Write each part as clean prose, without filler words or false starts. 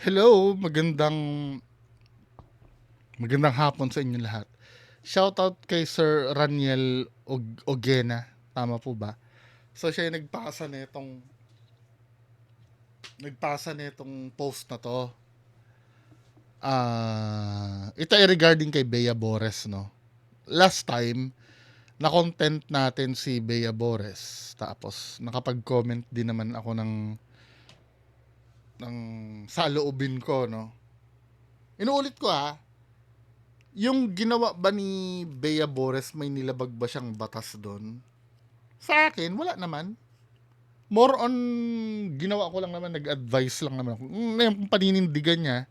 Hello, magandang hapon sa inyo lahat. Shoutout kay Sir Raniel Ogena, tama po ba? So siya yung nagpasa nitong post na to. Ito ay regarding kay Bea Bores, no. Last time na content natin si Bea Bores. Tapos nakapag-comment din naman ako ng saloobin ko, no. Inuulit ko yung ginawa ba ni Bea Bores, may nilabag ba siyang batas doon? Sa akin, wala naman. More on, ginawa ko lang naman, nag-advise lang naman ako. Yung paninindigan niya,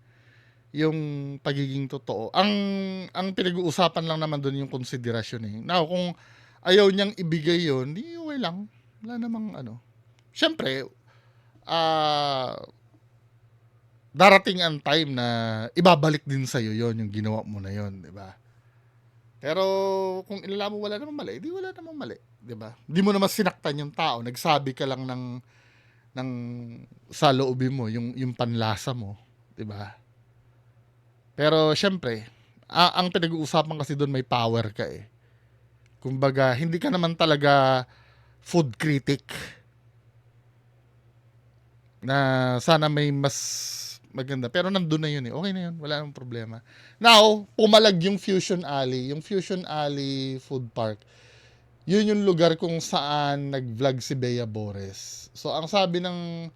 yung pagiging totoo. Ang pinag-uusapan lang naman doon yung konsiderasyon eh. Now, kung ayaw niyang ibigay yon, di okay lang. Wala namang ano. Siyempre, ah, darating ang time na ibabalik din sa'yo yon yung ginawa mo na yon, di ba? Pero kung ilala mo wala namang mali, di wala namang mali, 'di ba? Di mo naman sinaktan yung tao, nagsabi ka lang ng saloobin mo, yung panlasa mo, 'di ba? Pero syempre, ang pinag-uusapan kasi doon may power ka eh. Kumbaga, hindi ka naman talaga food critic na sana may mas maganda. Pero nandun na yun eh. Okay na yun. Wala namang problema. Now, pumalag yung Fusion Alley. Yung Fusion Alley Food Park. Yun yung lugar kung saan nag-vlog si Bea Bores. So, ang sabi ng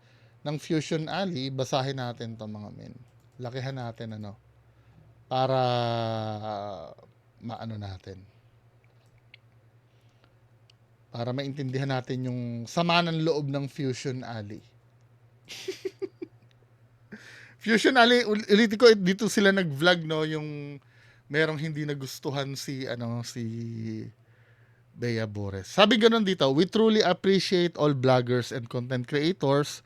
Fusion Alley, basahin natin to mga men. Lakihan natin para maano natin. Para maintindihan natin yung sama ng loob ng Fusion Alley. Fusion Alley, ulitin ko, dito sila nag-vlog, no, yung merong hindi nagustuhan si Bea Bores. Sabi ganun dito, we truly appreciate all bloggers and content creators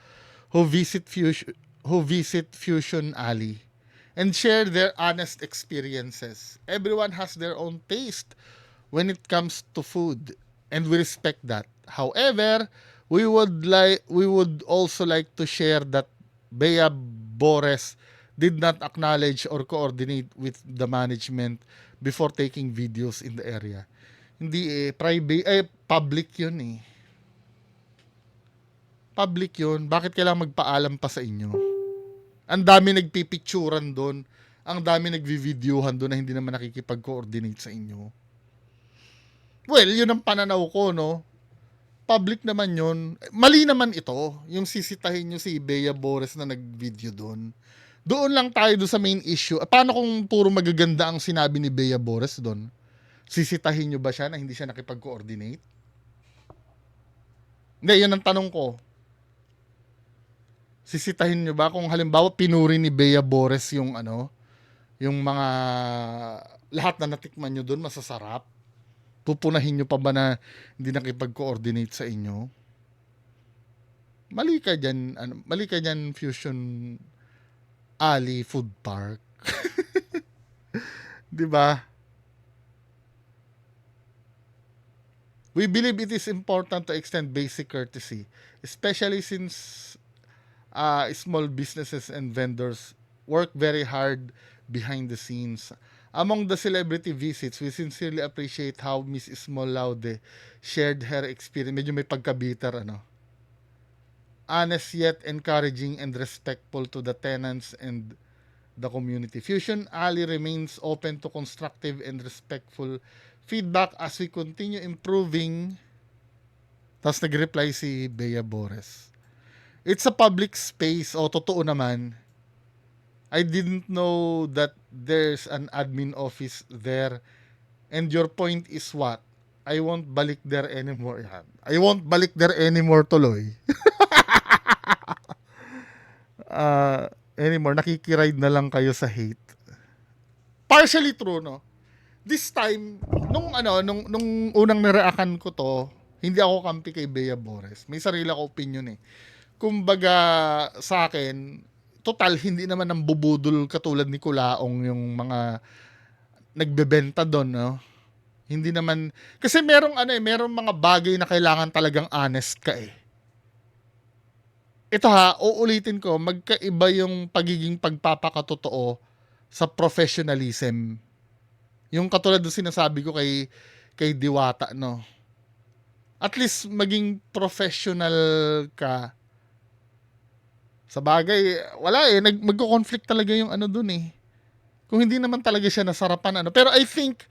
who visit Fusion Alley and share their honest experiences. Everyone has their own taste when it comes to food, and we respect that. However, we would also like to share that Bea Bores did not acknowledge or coordinate with the management before taking videos in the area. Hindi private, public 'yun eh. Public 'yun. Bakit kailangan magpaalam pa sa inyo? Ang dami nagpipicturan doon. Ang dami nagvi-videohan doon na hindi naman nakikipag-coordinate sa inyo. Well, yun ang pananaw ko, no? Public naman yun. Mali naman ito, yung sisitahin nyo si Bea Bores na nag-video doon. Doon lang tayo doon sa main issue. Paano kung puro magaganda ang sinabi ni Bea Bores doon? Sisitahin nyo ba siya na hindi siya nakipag-coordinate? Hindi, yun ang tanong ko. Sisitahin nyo ba kung halimbawa pinuri ni Bea Bores yung mga lahat na natikman nyo doon masasarap? Pupunahin nyo pa ba na hindi nakipag-coordinate sa inyo? Mali ka dyan Fusion Alley Food Park. 'Di ba? We believe it is important to extend basic courtesy, especially since small businesses and vendors work very hard behind the scenes. Among the celebrity visits, we sincerely appreciate how Miss Small Laude shared her experience. Medyo may pagkabitar, honest yet encouraging and respectful to the tenants and the community. Fusion Alley remains open to constructive and respectful feedback as we continue improving. Tapos nag-reply si Bea Bores. It's a public space. O, totoo naman. I didn't know that there's an admin office there. And your point is what? I won't balik there anymore. Yan. I won't balik there anymore tuloy. Anymore. Nakikiride na lang kayo sa hate. Partially true, no? This time, nung unang nireakan ko to, hindi ako kampi kay Bea Bores. May sarili ako opinion eh. Kumbaga sa akin, total hindi naman ang bubudol katulad ni Kulaong yung mga nagbebenta doon, no? Hindi naman kasi merong mga bagay na kailangan talagang honest ka eh. ito ha, uulitin ko, magkaiba yung pagiging pagpapakatotoo sa professionalism. Yung katulad ng sinasabi ko kay Diwata, no? At least maging professional ka. Sa bagay, wala eh. Magko-conflict talaga yung ano dun eh. Kung hindi naman talaga siya nasarapan, ano. Pero I think,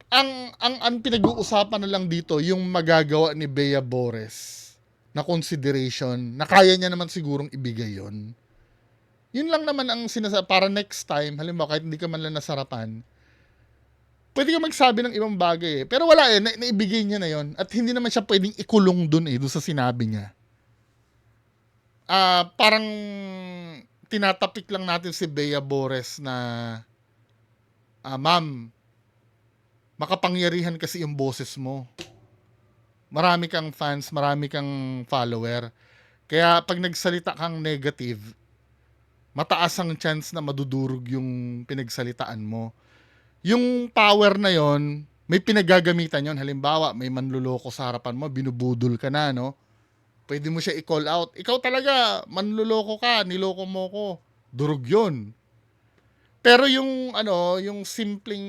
ang pinag-uusapan na lang dito, yung magagawa ni Bea Bores na consideration, na kaya niya naman sigurong ibigay yon. Yun lang naman ang sinasabi, para next time, halimbawa kahit hindi ka man lang nasarapan, pwede ka magsabi ng ibang bagay eh. Pero wala eh, naibigay niya na yon. At hindi naman siya pwedeng ikulong dun eh, dun sa sinabi niya. Parang tinatapik lang natin si Bea Bores na, ma'am, makapangyarihan kasi yung boses mo. Marami kang fans, marami kang follower. Kaya pag nagsalita kang negative, mataas ang chance na madudurog yung pinagsalitaan mo. Yung power na yon, may pinagagamitan yon. Halimbawa, may manluloko sa harapan mo, binubudol ka na, no? Pwede mo siya i-call out. Ikaw talaga, manluloko ka, niloko mo ko. Durog yon. Pero yung simpleng,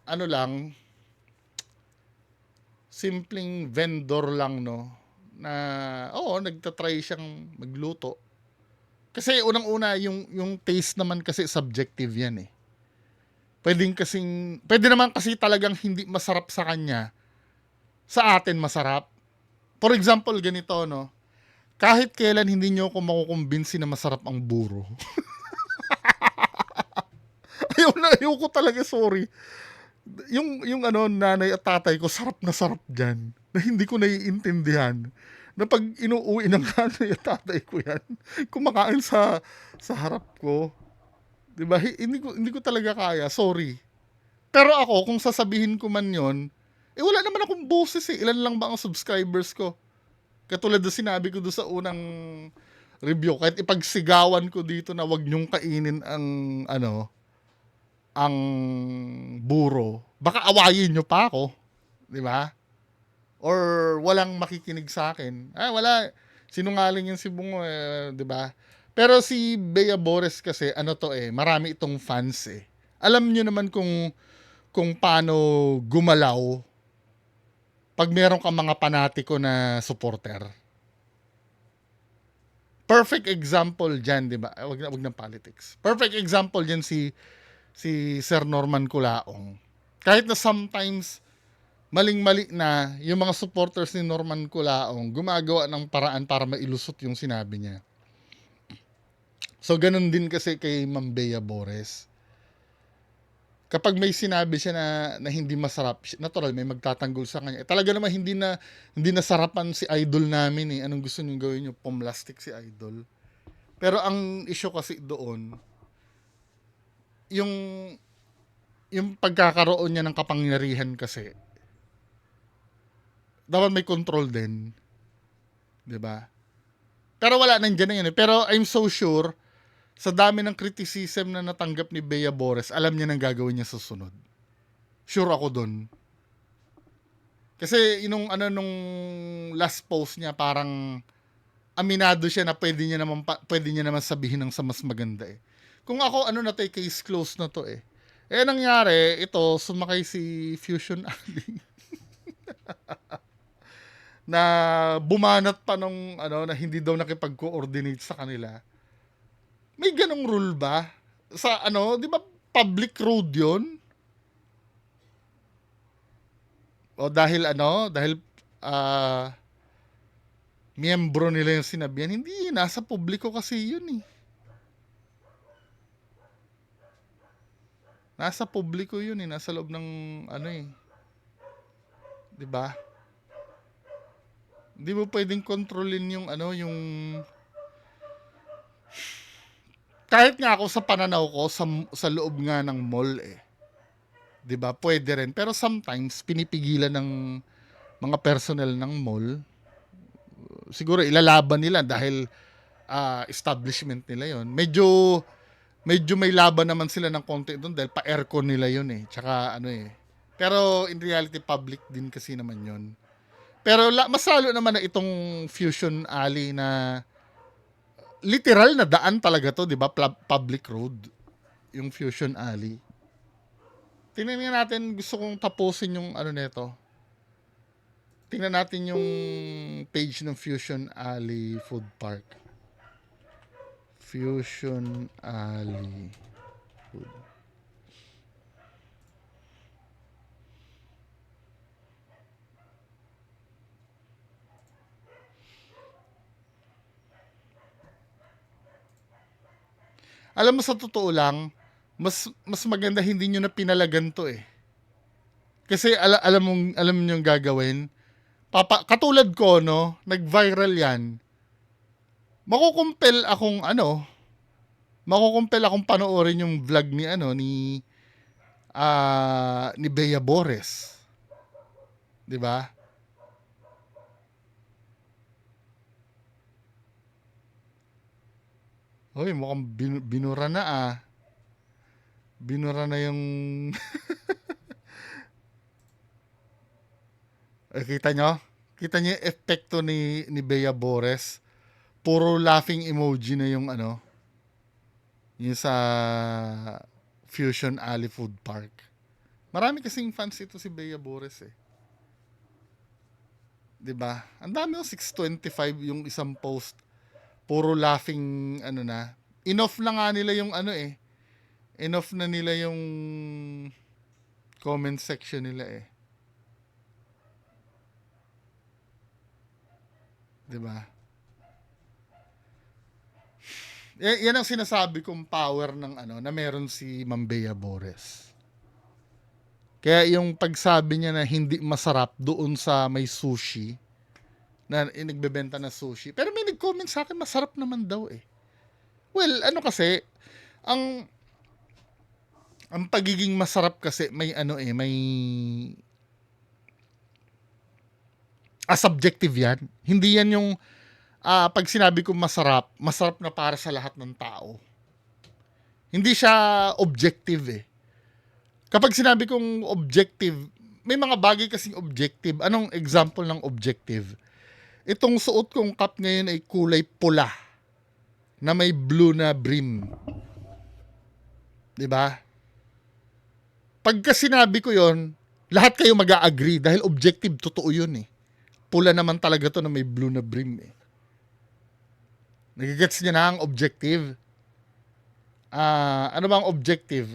lang, simpleng vendor lang, no? Na, nagtatry siyang magluto. Kasi unang-una, yung taste naman kasi subjective yan eh. Pwede naman kasi talagang hindi masarap sa kanya. Sa atin masarap. For example, ganito, no? Kahit kailan hindi nyo ako makukumbinsi na masarap ang buro. ayaw ko talaga, sorry. Yung nanay at tatay ko, sarap na sarap dyan. Na hindi ko naiintindihan. Na pag inuuwi ng nanay at tatay ko yan, kumakain sa harap ko. Diba? Hindi ko talaga kaya, sorry. Pero ako, kung sasabihin ko man yon, wala naman akong boses eh. Ilan lang ba ang subscribers ko? Katulad na sinabi ko doon sa unang review, kahit ipagsigawan ko dito na wag nyong kainin ang buro, baka awayin nyo pa ako. Di ba? Or walang makikinig sa akin. Wala. Sinungaling yung si Bungo, di ba? Pero si Bea Bores kasi, marami itong fans eh. Alam nyo naman kung paano gumalaw pag meron kang mga panatiko na supporter. Perfect example dyan, di ba? Wag ng politics. Perfect example dyan si Sir Norman Culaong. Kahit na sometimes maling-mali na yung mga supporters ni Norman Culaong, gumagawa ng paraan para mailusot yung sinabi niya. So, ganun din kasi kay Ma'am Bea Bores. Kapag may sinabi siya na hindi masarap, natural may magtatanggol sa kanya. Talaga naman hindi na sarapan si idol namin eh. Anong gusto niyo gawin niyo? Pumlastic si idol. Pero ang issue kasi doon, yung pagkakaroon niya ng kapangyarihan kasi, dapat may control din. 'Di ba? Pero wala, nandiyan na yun eh. Pero I'm so sure, sa dami ng criticism na natanggap ni Bea Bores, alam niya nang gagawin niya sa sunod. Sure ako dun. Kasi nung last post niya, parang aminado siya na pwede niya naman sabihin ng sa mas maganda eh. Kung ako, case close na to eh. Nangyari, ito, sumakay si Fusion Ali. Na bumanat pa na hindi daw nakipag-coordinate sa kanila. May ganong rule ba? Sa di ba public road 'yon? O dahil miyembro nila yung sinabihan, hindi, nasa publiko kasi yun eh. Nasa publiko yun eh, nasa loob ng 'di ba? Hindi mo pwedeng kontrolin yung kahit nga ako sa pananaw ko sa loob nga ng mall eh. 'Di ba? Pwede rin, pero sometimes pinipigilan ng mga personnel ng mall. Siguro ilalaban nila dahil establishment nila 'yon. Medyo may laban naman sila ng konti doon dahil pa-aircon nila 'yon eh. Tsaka Pero in reality public din kasi naman 'yon. Pero mas lalo naman na itong Fusion Alley na literal na daan talaga to, di ba? Public road. Yung Fusion Alley. Tingnan nga natin, gusto kong tapusin yung ano nito. Tingnan natin yung page ng Fusion Alley Food Park. Fusion Alley Food. Alam mo, sa totoo lang, mas maganda hindi nyo na pinalagan to eh. Kasi alam nyo yung gagawin. Katulad ko, no, nag-viral yan. Makukumpel akong panoorin yung vlog ni Bea Bores. 'Di ba? Hoy, mukhang binura na ah. Binura na yung kita nyo? Kita nyo yung epekto ni Bea Bores? Puro laughing emoji na yung yung sa Fusion Alley Food Park. Marami kasing fans ito si Bea Bores eh. 'Di ba? Ang dami, 625 yung isang post. Puro laughing na. Enough na nga nila yung Enough na nila yung comment section nila eh. 'Di ba? Yan ang sinasabi kong power ng na meron si Ma'am Bea Bores. Kaya yung pagsabi niya na hindi masarap doon sa may sushi, na nagbebenta na sushi. Pero may nag-comment sa akin, masarap naman daw eh. Well, kasi, ang pagiging masarap kasi may may subjective yan. Hindi yan yung pag sinabi ko masarap na para sa lahat ng tao. Hindi siya objective eh. Kapag sinabi kong objective, may mga bagay kasing objective. Anong example ng objective? Itong suot kong cup ngayon ay kulay pula na may blue na brim. 'Di ba? Pagka sinabi ko 'yon, lahat kayo mag-a-agree dahil objective, totoo 'yun eh. Pula naman talaga to na may blue na brim eh. Nagigets niyo na ang objective? Ano bang objective?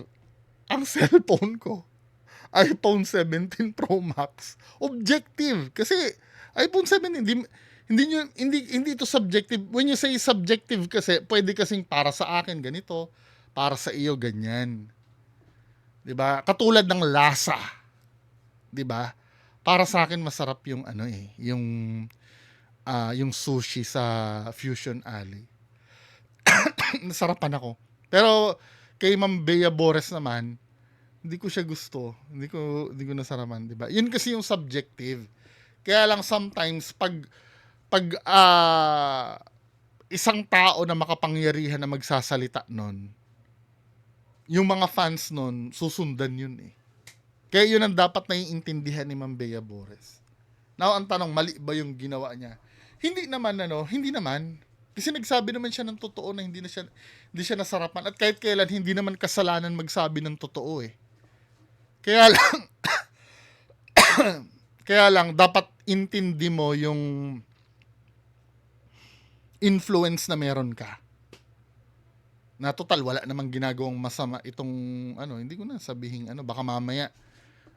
Ang cellphone ko, iPhone 17 Pro Max. Objective. Kasi iPhone 17, hindi ito subjective. When you say subjective kasi, pwede kasing para sa akin ganito, para sa iyo ganyan. 'Di ba? Katulad ng lasa. 'Di ba? Para sa akin masarap yung yung sushi sa Fusion Alley. Nasarapan ako. Pero kay Ma'am Bea Bores naman, hindi ko siya gusto. Hindi ko nasaraman, 'di ba? Yun kasi yung subjective. Kaya lang sometimes pag isang tao na makapangyarihan na magsasalita nun, yung mga fans nun, susundan yun eh. Kaya yun ang dapat naiintindihan ni Ma'am Bea Bores. Now, ang tanong, mali ba yung ginawa niya? Hindi naman. Kasi nagsabi naman siya ng totoo na hindi siya nasarapan. At kahit kailan, hindi naman kasalanan magsabi ng totoo eh. Kaya lang, dapat intindi mo yung influence na meron ka. Na total, wala namang ginagawang masama itong, hindi ko na sabihin, baka mamaya,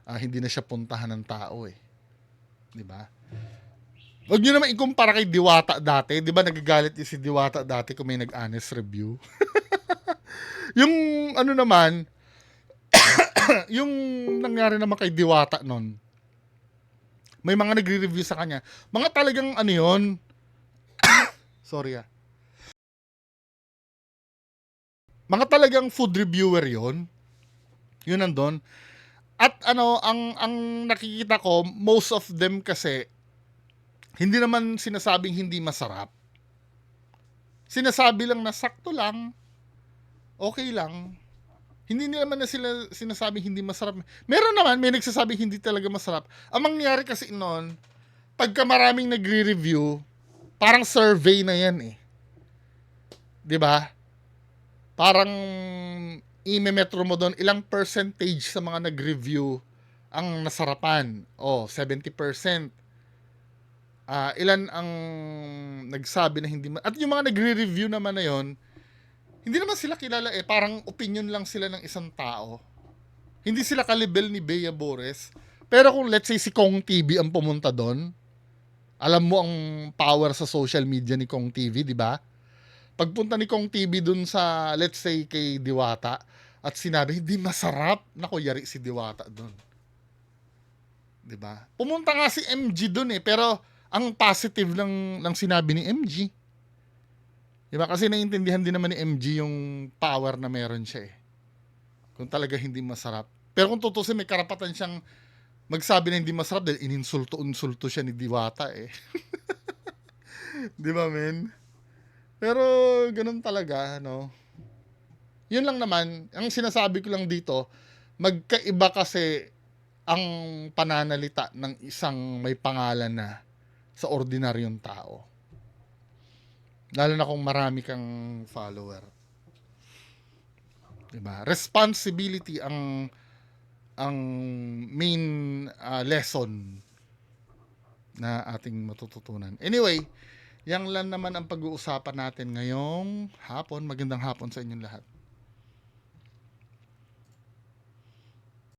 hindi na siya puntahan ng tao eh. 'Di ba? Huwag nyo naman ikumpara kay Diwata dati. 'Di ba nagagalit si Diwata dati kung may nag-honest review? Yung naman, yung nangyari naman kay Diwata nun, may mga nagre-review sa kanya. Mga talagang yun. Sorry ah. Mga talagang food reviewer yun. Yun nandun. At ang nakikita ko, most of them kasi, hindi naman sinasabing hindi masarap. Sinasabi lang na sakto lang, okay lang. Hindi naman na sila sinasabing hindi masarap. Meron naman, may nagsasabing hindi talaga masarap. Ang mangyari kasi noon, pagka maraming nagre-review, parang survey na yan eh. 'Di ba? Parang i-metro mo doon ilang percentage sa mga nag-review ang nasarapan. Oh, 70%. Ilan ang nagsabi na hindi at yung mga nagre-review naman na yon, hindi naman sila kilala eh, parang opinion lang sila ng isang tao. Hindi sila kalibel ni Bea Bores. Pero kung let's say si Kong TV ang pumunta doon, alam mo ang power sa social media ni Kong TV, di ba? Pagpunta ni Kong TV doon sa let's say kay Diwata at sinabi hindi masarap, nako yari si Diwata doon. Di ba? Pumunta nga si MG doon eh, pero ang positive lang sinabi ni MG. Diba? Kasi naiintindihan din naman ni MG yung power na meron siya eh. Kung talaga hindi masarap. Pero kung tutusin, may karapatan siyang magsabi na hindi masarap dahil ininsulto-insulto siya ni Diwata eh. Di ba, men? Pero ganun talaga, no? Yun lang naman, ang sinasabi ko lang dito, magkaiba kasi ang pananalita ng isang may pangalan na sa ordinaryong tao. Lalo na kung marami kang follower. Diba? Responsibility ang main lesson na ating matututunan. Anyway, yan lang naman ang pag-uusapan natin ngayong hapon. Magandang hapon sa inyong lahat.